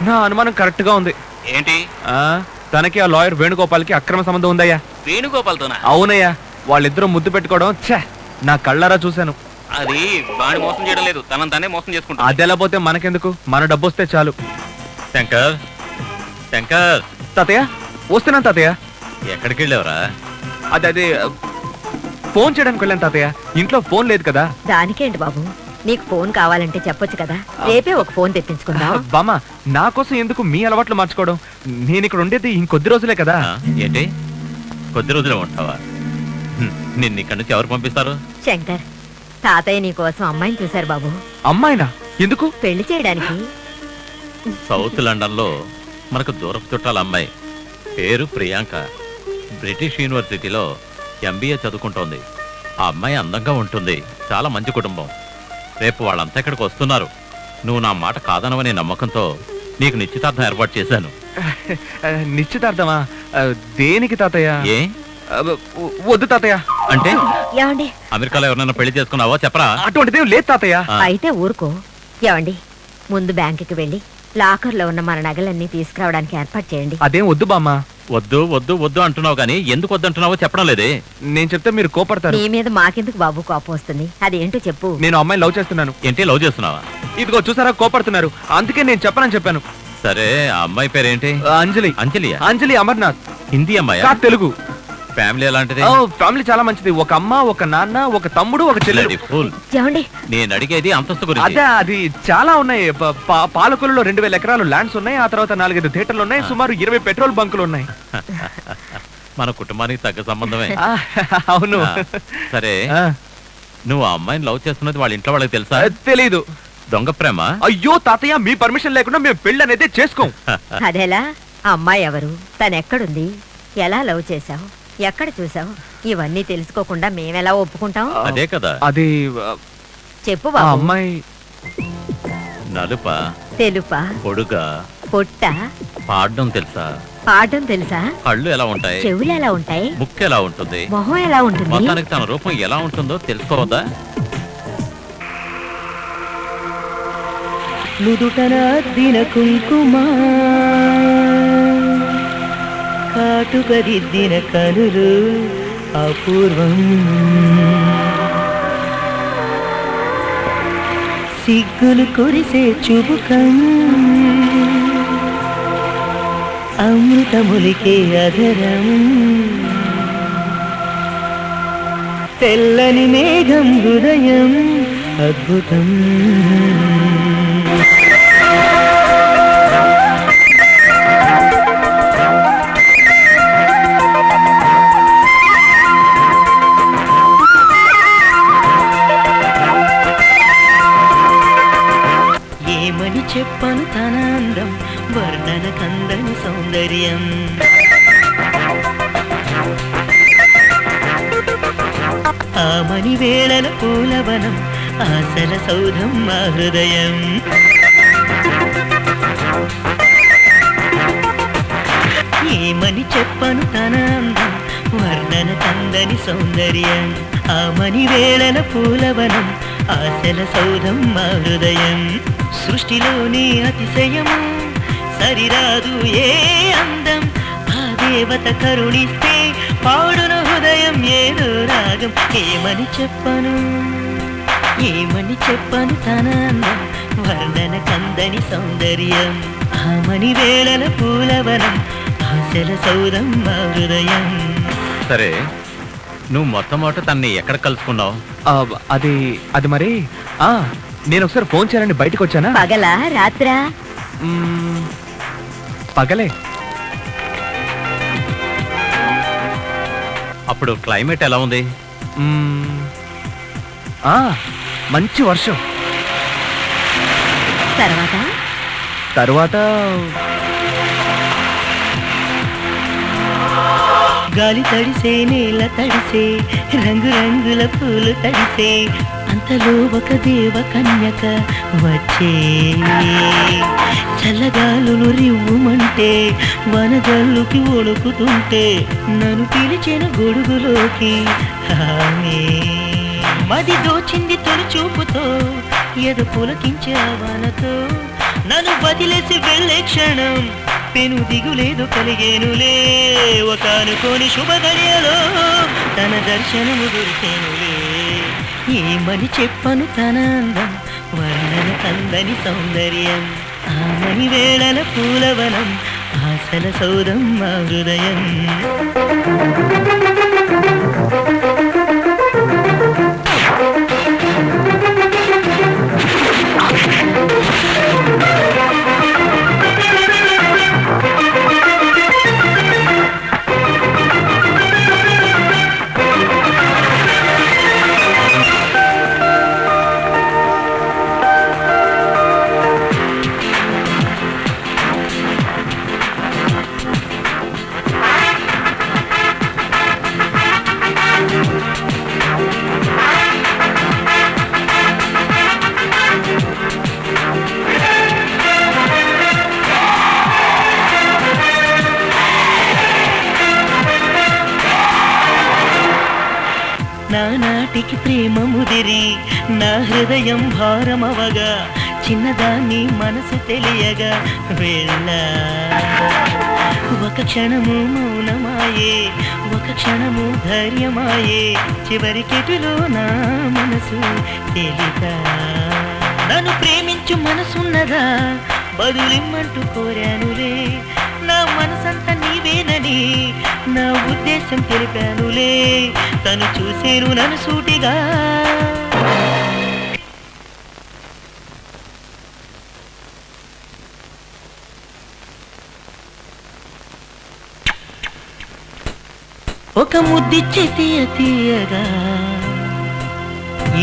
నా అనుమానం కరెక్ట్ గా ఉంది. ఏంటి? తనకి ఆ లాయర్ వేణుగోపాల్కి అక్రమ సంబంధం ఉందయ్యా. వేణుగోపాల్తోనా? అవునయ్యా, వాళ్ళిద్దరూ ముద్దు పెట్టుకోవడం నా కళ్ళారా చూశాను. అది వాడిని మోసం చేయడం లేదు, తనని తనే మోసం చేసుకుంటా. అది ఎలా పోతే మనకెందుకు, మన డబ్బు వస్తే చాలు. శంకర్, శంకర్. తాతయ్య వస్తున్నాను తాతయ్య. ఎక్కడికి వెళ్ళావురా? అదే ఫోన్ చేయడానికి వెళ్ళాను తాతయ్య, ఇంట్లో ఫోన్ లేదు కదా. దానికేంటి బాబు, నీకు ఫోన్ కావాలంటే చెప్పొచ్చు కదా, రేపే ఒక ఫోన్ తెప్పించుకుందాం. బామ్మ, నా కోసం ఎందుకు మీ అలవాట్లు మార్చుకోవడం? నేను ఇక్కడ ఉండేది ఇంకొద్ది రోజులే కదా. ఏంటి కొద్ది రోజులే ఉంటావా? నిన్ను ఇక్కడి నుంచి ఎవరు పంపిస్తారు? శంకర్, తాతయ్య నీ కోసం అమ్మాయిని చూశారు బాబు. అమ్మాయినా? ఎందుకు? పెళ్లి చేయడానికి. సౌత్ లండన్ లో మనకు దూరపు చుట్టాల అమ్మాయి, పేరు ప్రియాంక. బ్రిటిష్ యూనివర్సిటీలో MBA చదువుకుంటోంది. ఆ అమ్మాయి అందంగా ఉంటుంది, చాలా మంచి కుటుంబం. రేపు వాళ్ళంతా ఇక్కడికి వస్తున్నారు. నువ్వు నా మాట కాదనవనే నమ్మకంతో నీకు నిశ్చితార్థం ఏర్పాటు చేశాను. నిశ్చితార్థమా? దేనికి తాతయ్య? ఏ వద్దు తాతయ్య. అంటే ఏమండి, అమెరికాలో ఎవరైనా పెళ్లి చేసుకున్నావో చెప్పరా? అటువంటిదేం లేదు తాతయ్య. అయితే ఊరుకో. ఏమండి, ముందు బ్యాంకుకి వెళ్ళి లాకర్ లో ఉన్న మన నగలన్నీ తీసుకురావడానికి ఏర్పాటు చేయండి. అదేం వద్దు బామ్మ. వద్దు వద్దు వద్దు అంటున్నావు కానీ ఎందుకు వద్దు అంటున్నావో చెప్పడం లేదే. నేను చెప్తే మీరు కోపడతారు. నీ మీద మాకెందుకు బాబు కోపం వస్తుంది? అదేంటో చెప్పు. నేను అమ్మాయిని లవ్ చేస్తున్నాను. ఏంటి లవ్ చేస్తున్నావా? ఇదిగో చూసారా, కోపడుతున్నారు. అందుకే నేను చెప్పనని చెప్పాను. సరే, ఆ అమ్మాయి పేరేంటి? అంజలి. అంజలియా? అంజలి అమర్నాథ్. హిందీ అమ్మాయి? తెలుగు. ఫ్యామిలీ ఎలాంటిది? ఫ్యామిలీ చాలా మంచిది. ఒక అమ్మ, ఒక నాన్న, ఒక తమ్ముడు, ఒక చెల్లెలు. ఏమండి, నేను అడిగేది అంతస్తు గురించి. అదే, అది చాలా ఉన్నాయి. పాలకొల్లులో 2000 ఎకరాలు ల్యాండ్స్ ఉన్నాయి. ఆ తర్వాత 4-5 థియేటర్లు ఉన్నాయి. సుమారు 20 పెట్రోల్ బంకులు ఉన్నాయి. మన కుటుంబానికి తగ్గ సంబంధమే. అవును. సరే, నువ్వు ఆ అమ్మాయిని లవ్ చేస్తున్నది వాళ్ళ ఇంట్లో వాళ్ళకి తెలుసా? తెలీదు. దొంగ ప్రేమ? అయ్యో తాతయ్య, మీ పర్మిషన్ లేకుండా మేము పెళ్లి అనేది చేసుకోం. అదేలా? ఆ అమ్మాయి ఎవరు, తను ఎక్కడుంది, ఎలా లవ్ చేశావు, ఎక్కడ చూసావు, ఇవన్నీ తెలుసుకోకుండా మేమెలా ఒప్పుకుంటాం? అదే కదా. అది చెప్పు బాబు. అమ్మాయి నలుపా, తెలుపా, పొడుగా, పొట్ట, పాడడం తెలుసా, పాడడం తెలుసా, కళ్ళు ఎలా ఉంటాయి, చెవులు ఎలా ఉంటాయి, ముక్కు ఎలా ఉంటుంది, మొహం ఎలా ఉంటుంది, మొత్తానికి తన రూపం ఎలా ఉంటుందో తెలుసుకోవద్దా? నుదుటన దిన కుంకుమ, కాటుకదిద్దిన కనులు అపూర్వం, సిగ్గులు కురిసే చుబుకం, అమృతములికే అధరం, తెల్లని మేఘం హృదయం అద్భుతం. ఏమని చెప్పను తన అందం, వర్ణన కందని సౌందర్యం, ఆమని వేళల పూలవనం, ఆశల సౌధం మా హృదయం. ఏమని చెప్పను తన అందం, వర్ణన కందని సౌందర్యం, ఆమని వేళల పూలవనం, ఆశల సౌధం మా హృదయం. సృష్టిలోని అతిశయము, సరిరాదు ఏ అందం, ఆ దేవత కరుణిస్తే పాడును హృదయం ఏదో రాగం. ఏమని చెప్పను, ఏమని చెప్పను తన అందం, వర్ణన కందని సౌందర్యం, ఆమని వేళల పూలవనం, ఆశల సౌధం మా హృదయం. సరే, నువ్వు మొట్టమొదట తన్ని ఎక్కడ కలుసుకున్నావు? అది మరి నేను ఒకసారి ఫోన్ చేయాలని బయటకు వచ్చానా. పగలా రాత్రా? పగలే. అప్పుడు క్లైమేట్ ఎలా ఉంది? మంచి వర్షం. తర్వాత గాలి తడిసే, నేల తడిసే, రంగు రంగుల పూలు తడిసే, అంతలో ఒక దేవ కన్యక వచ్చే, చల్లగాలులు రివ్వుమంటే, వనగల్లుకి ఒడుకుతుంటే, నన్ను పిలిచిన గొడుగులోకి ఆమె. మది దోచింది తొలి చూపుతో, ఎద పులకించే వానతో, నన్ను వదిలేసి వెళ్ళే క్షణం పెను దిగులేదు కలిగేనులే ఒక అనుకోని శుభగడియలో తన దర్శనము దొరికేనులే ఏమని చెప్పను తన అందం వర్ణన కందని సౌందర్యం ఆమని వేళల పూలవనం ఆశల సౌదం మా హృదయం నానాటికి ప్రేమ ముదిరి నా హృదయం భారమవగా చిన్నదాన్ని మనసు తెలియగా వెళ్ళ ఒక క్షణము మౌనమాయే ఒక క్షణము ధైర్యమాయే చివరికెటులో నా మనసు తెలియక నన్ను ప్రేమించు మనసున్నదా బదులిమ్మంటూ కోరానులే నా మనసంతా నీవేనని నా ఉద్దేశం తెలిపానులే తను చూసేను నన్ను సూటిగా ఒక ముద్దిచ్చి తీయ తీయగా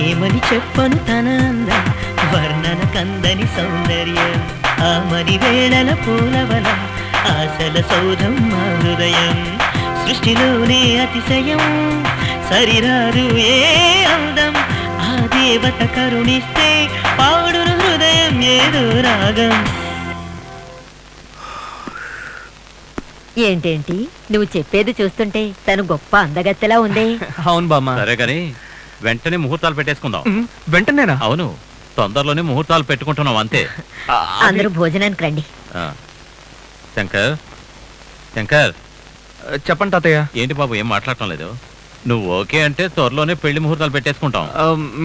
ఏమని చెప్పను తన అందం వర్ణన కందని సౌందర్యం ఆమని వేళల పూలవనం ఆశల సౌధం మా హృదయం సృష్టిలోనే అతిశయం సరిరారు ఏ అందం ఆ దేవత కరుణిస్తే పాడును హృదయం ఏదో రాగం ఏంటేంటి నువ్వు చెప్పేది చూస్తుంటే తను గొప్ప అందగత్తెలా ఉంది. అవును బామ్మ. సరే కానీ వెంటనే ముహూర్తాలు పెట్టేసుకుందాం. వెంటనేనా? అవును, తొందరలోనే ముహూర్తాలు పెట్టుకుంటున్నాం అంతే. అందరూ భోజనానికి రండి. శంకర్, శంకర్ చెప్పండి తాతయ్య. ఏంటి బాబు ఏం మాట్లాడటం లేదు? నువ్వు ఓకే అంటే త్వరలోనే పెళ్లి ముహూర్తాలు పెట్టేసుకుంటాం.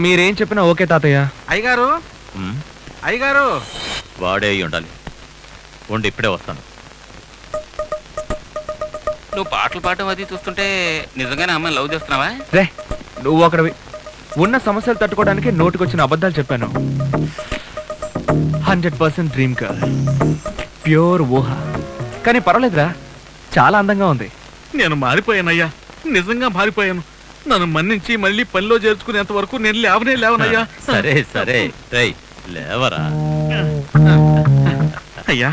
మీరేం చెప్పినా ఓకే తాతయ్య. అయ్యగారు, అయ్యగారు. వాడే అయి ఉండాలి. ఉండి ఇప్పుడే వస్తాను. నువ్వు పాటలు పాడటం అది చూస్తుంటే నిజంగానే అమ్మాయిని లవ్ చేస్తున్నావా? రే నువ్వు అక్కడవి. ఉన్న సమస్యలు తట్టుకోవడానికి నోటికొచ్చిన అబద్ధాలు చెప్పాను. 100% డ్రీమ్ గర్ల్, ప్యూర్ ఊహ. కానీ పర్వాలేదురా, చాలా అందంగా ఉంది. నేను మారిపోయానయ్యా, నిజంగా మారిపోయాను. నన్ను మన్నించి మళ్ళీ పనిలో చేర్చుకునేంత వరకు నేను లేవనయ్యా. సరే సరే లేవరా. అయ్యా,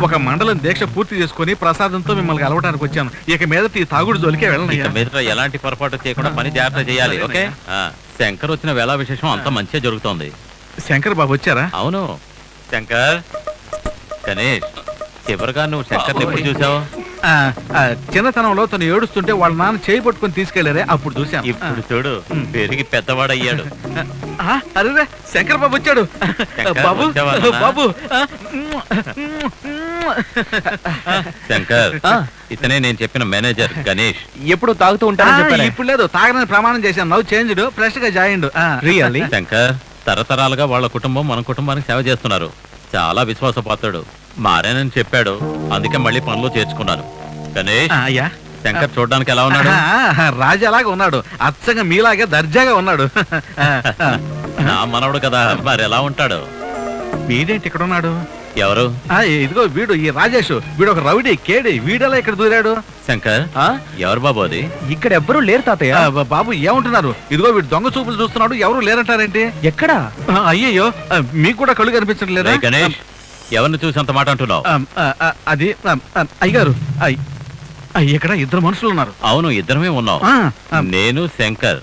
ఒక మండలం దీక్ష పూర్తి చేసుకుని ప్రసాదంతో మిమ్మల్ని కలవడానికి వచ్చాను. ఇక మీదట ఈ తాగుడు జోలికే వెళ్ళనయ్యా. మీద ఎలాంటి పొరపాటు చేయకుండా పని జాగ్రత్త చేయాలి. ఓకే? శంకర్ వచ్చిన వేళ విశేషం అంతా మంచిగా జరుగుతోంది. శంకర్ బాబు వచ్చారా? అవును. శంకర్, గణేష్, చివరిగా నువ్వు శంకర్ ఎప్పుడు చూసావు? చిన్నతనంలో తను ఏడుస్తుంటే వాళ్ళ నాన్న చేయి పట్టుకుని తీసుకెళ్లారే, అప్పుడు చూసాను. ఇప్పుడు చూడు, పెరిగి పెద్దవాడయ్యాడు. అరే శంకర్ బాబు వచ్చాడు. బాబు బాబు. శంకర్, ఇతనే నేను చెప్పిన మేనేజర్ గణేష్. ఎప్పుడు తాగుతూ ఉంటారని చెప్పాను. ఇప్పుడు లేదు, తాగనని ప్రమాణం చేశాను. నవ్వు చేంజ్డ్, ఫ్రెష్ గా జాయిండ్. రియల్లీ? శంకర్, తరతరాలుగా వాళ్ళ కుటుంబం మన కుటుంబానికి సేవ చేస్తున్నారు. చాలా విశ్వాసపాత్రుడు. మారేనని చెప్పాడు, అందుకే మళ్ళీ పనులు చేర్చుకున్నాను. గణేష్, అయ్యా, శంకర్ చూడడానికి ఎలా ఉన్నాడు? రాజాలాగా ఉన్నాడు. అచ్చంగా మీలాగే దర్జాగా ఉన్నాడు. నా మనవడు కదా, మరి ఎలా ఉంటాడు? వీడేంటి ఇక్కడ ఉన్నాడు? ఎవరు? ఇదిగో వీడు, ఈ రాజేష్. వీడు ఒక రౌడీ కేడి. వీడెలా ఇక్కడ దూరాడు? శంకర్, ఎవరు బాబు అది? ఇక్కడ ఎవ్వరూ లేరు తాతయ్య. బాబు ఏమంటున్నారు? ఇదిగో వీడు దొంగ చూపులు చూస్తున్నాడు. ఎవరు లేరంటారేంటి? ఎక్కడా? అయ్యయ్యో, మీకు కూడా కళ్ళు కనిపించడం లేదా? గణేష్, ఎవరిని చూసి అంత మాట అంటున్నావు? అది అయ్యగారు, ఇక్కడ ఇద్దరు మనుషులు ఉన్నారు. అవును, ఇద్దరమే ఉన్నావు. నేను శంకర్.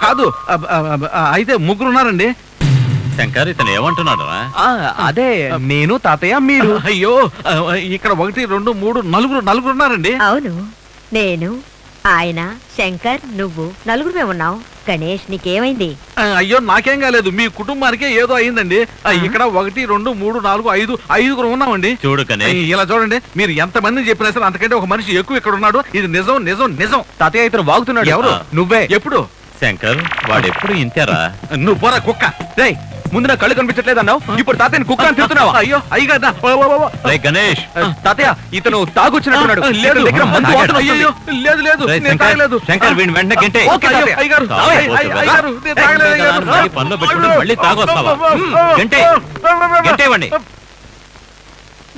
కాదు, అయితే ముగ్గురు ఉన్నారండి. శంకర్, ఇతను ఏమంటున్నాడు? అదే నేను, తాతయ్య, మీరు. అయ్యో, ఇక్కడ 1 2 3 నలుగురు ఉన్నారండి. అవును, నేను, ఆయన, శంకర్, నువ్వు నలుగురుమే ఉన్నావు. గణేష్ నీకేమైంది? అయ్యో నాకేం కాలేదు, మీ కుటుంబానికే ఏదో అయిందండి. ఇక్కడ 1 2 3 4 5 5గురు ఉన్నామండి. చూడు గణేష్, ఇలా చూడండి, మీరు ఎంత మంది చెప్పినా సరే అంతకంటే ఒక మనిషి ఎక్కువ ఇక్కడ ఉన్నాడు. ఇది నిజం నిజం నిజం. తాతయ్య ఇతను వాగుతున్నాడు. ఎవరు? నువ్వే. ఎప్పుడు? శంకర్ వాడెప్పుడు ఇంతేరా. నువ్వు పోరా కుక్క. రేయ్, ముందు నా కళ్ళు కనిపించట్లేదు అన్నావు, ఇప్పుడు తాతయ్యని కుక్క అని తిడుతున్నావా? అయ్యో అయ్యగా రేయ్ గణేష్, తాతయ్య ఇతను తాగొచ్చినట్టున్నాడు. లేదు ఇతని దగ్గర మందు వాసన వస్తుంది. అయ్యో, లేదు లేదు రేయ్ నేను శంకర్, తాగలేదు. శంకర్ వీడిని వెంటనే గంటే. ఓకే తాతయ్య. అయ్యగారు, అయ్యగారు, నేను తాగలేదు, అయ్యగారు. మళ్ళీ పనిలో పెట్టుకుంటే మళ్ళీ తాగొస్తావా? గంటే గంటేవండి.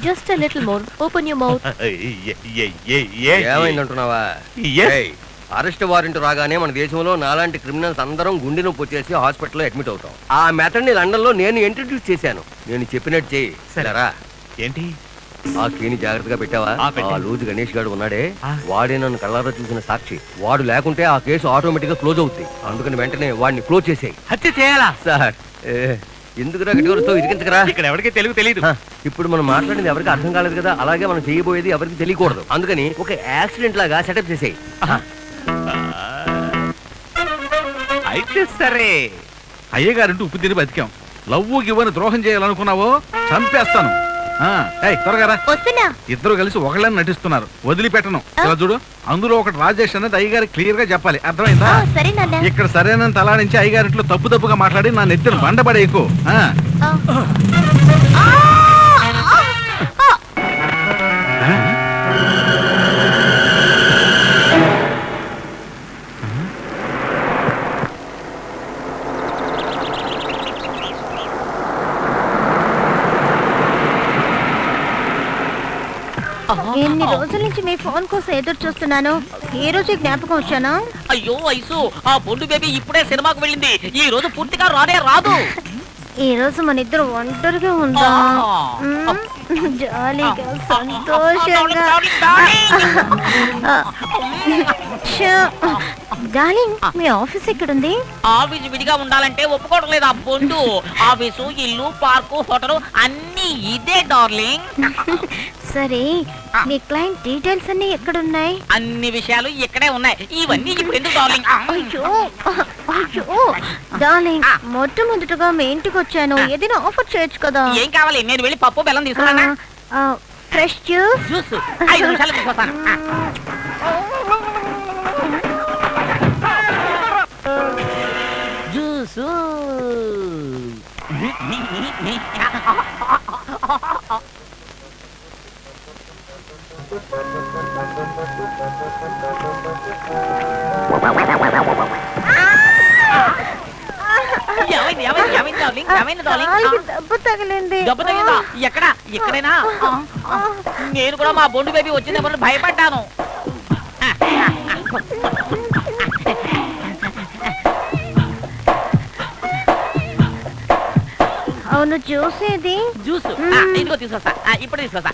Just a little more. Open your mouth. ఏమైందంటున్నావా? అరెస్ట్ వారెంట్ రాగానే మన దేశంలో నాలాంటి క్రిమినల్స్ అందరం గుండె నొప్పి వచ్చేసి హాస్పిటల్లో అడ్మిట్ అవుతాం. ఆ మెథడ్ ని లండన్ లో నేను ఇంట్రడ్యూస్ చేశాను. నేను చెప్పినట్టు చేయి. సరేరా? ఏంటి? ఆ కీని జాగ్రత్తగా పెట్టావా? ఆ లూజు గణేష్ గారు ఉన్నాడే, వాడే నన్ను కళ్ళారా చూసిన సాక్షి. వాడు లేకుంటే ఆ కేసు ఆటోమేటిక్ గా క్లోజ్ అవుతుంది. అందుకని వెంటనే వాడిని క్లోజ్ చేసేయి. హత్య చేయాలా? సార్ ఎందుకురా గట్టిగా ఇరికించకరా? ఇక్కడ ఎవరికి తెలుగు తెలియదు. ఇప్పుడు మనం మాట్లాడింది ఎవరికి అర్థం కాలేదు కదా, అలాగే మనం చేయబోయేది ఎవరికి తెలియకూడదు. అందుకని ఒక యాక్సిడెంట్ లాగా సెటప్ చేసేయి. అయితే సరే. అయ్యగారంటూ ఉప్పు తిని బతికాం. లవ్వు గివ్వని ద్రోహం చేయాలనుకున్నావో చంపేస్తాను. త్వరగా రా. వస్తున్నా. ఇద్దరు కలిసి ఒకళ్ళని నటిస్తున్నారు, వదిలిపెట్టను. ఇలా చూడు, అందులో ఒకటి రాజేష్ అనేది అయ్యగారి క్లియర్ గా చెప్పాలి. అర్థమైందా? సరే నాన్న. ఇక్కడ సరైన తలా నుంచి అయ్యగారింట్లో తప్పుగా మాట్లాడి నా నెత్తిని బండబడే ఎక్కువ. ఎన్ని రోజుల నుంచి మీ ఫోన్ కోసం ఎదురు చూస్తున్నాను. ఈ రోజు జ్ఞాపకం వచ్చానా? అయ్యో ఐసు, ఆ బొండు బేబీ ఇప్పుడే సినిమాకు వెళ్ళింది. ఈ రోజు పూర్తిగా రాదు. ఈ రోజు మన ఇద్దరు ఒంటరిగా ఉందా? జాలీగా సంతోషంగా. డార్లింగ్, మీ ఆఫీస్ ఎక్కడుంది? ఆఫీసు విడిగా ఉండాలంటే ఒప్పుకోవడం లేదు ఆ బొండు. ఆఫీసు, ఇల్లు, పార్కు, హోటల్ అన్ని ఇదే డార్లింగ్. సరే, మీ క్లయింట్ డీటెయిల్స్ అన్ని ఎక్కడున్నాయి? అన్ని విషయాలు ఇక్కడే ఉన్నాయి. ఇవన్నీ ఇప్పుడు ఎందుకు డార్లింగ్? అయ్యో డార్లింగ్, మొట్టమొదటిగా మీ ఇంటికి వచ్చాను, ఏదైనా ఆఫర్ చేయొచ్చు కదా. ఏం కావాలి? నేను వెళ్ళి పప్పు బెల్లం తీసుకున్నానా? Fresh juice. జ్యూస్ 5 నిమిషాలు తీసుకొస్తాను. జ్యూసు. దెబ్బ తగిలింది. దెబ్బ తగిలిందా? ఎక్కడ? ఎక్కడైనా? నేను కూడా మా బొండు బేబీ వచ్చిందేమో భయపడ్డాను. అవును, జ్యూస్ ఏది? జ్యూస్ ఇదిగో తీసుకొస్తా. ఇప్పుడు తీసుకొస్తా.